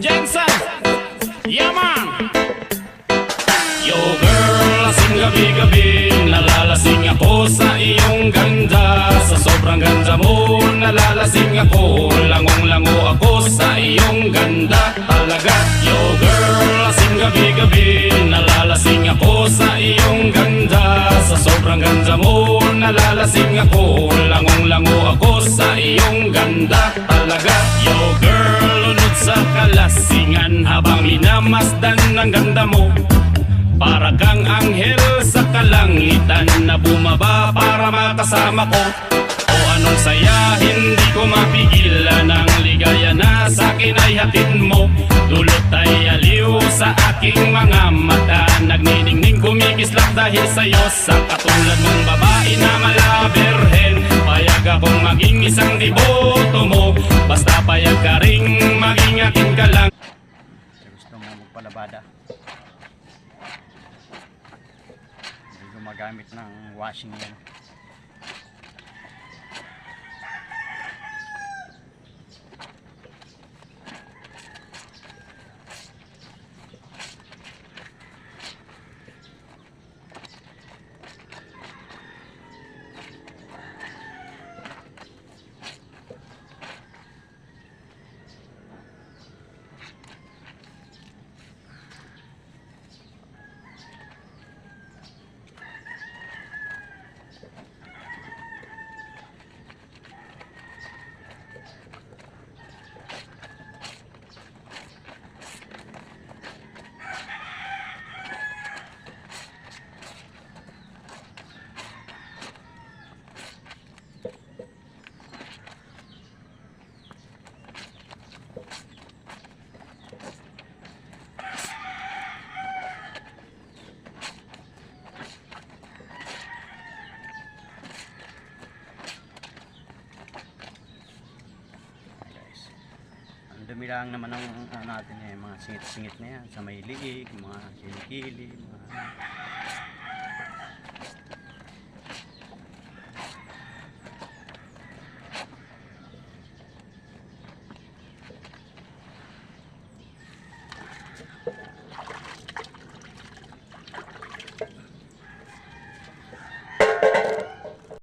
Jensen, yeah man. Yo girl, lasing gabi-gabi, nalalasing ako sa iyong ganda. Sa sobrang ganda mo, nalalasing ako, langong-lango ako sa iyong ganda talaga. Yo girl, lasing gabi-gabi, nalalasing ako sa iyong ganda. Sa sobrang ganda mo, nalalasing ako, langong-lango ako sa iyong ganda talaga. Yo girl, lunod sa kalasingan habang minamasdan ang ganda mo. Para kang anghel sa kalangitan na bumaba para makasama ko. O anong saya, hindi ko mapigilan ang ligaya na sa'kin ay hatid mo. Dulot ay aliw sa aking mga mata, nagniningning kumikislap dahil sa'yo. Sa katulad mong babae na malaberhen, payag akong maging isang deboto mo. Basta payag ka ring maging akin ka lang. Gusto mo magpalabada, gumagamit ng washing yan. Dumi lang naman ang natin mga singit-singit na yan sa may liig, mga kilikili, mga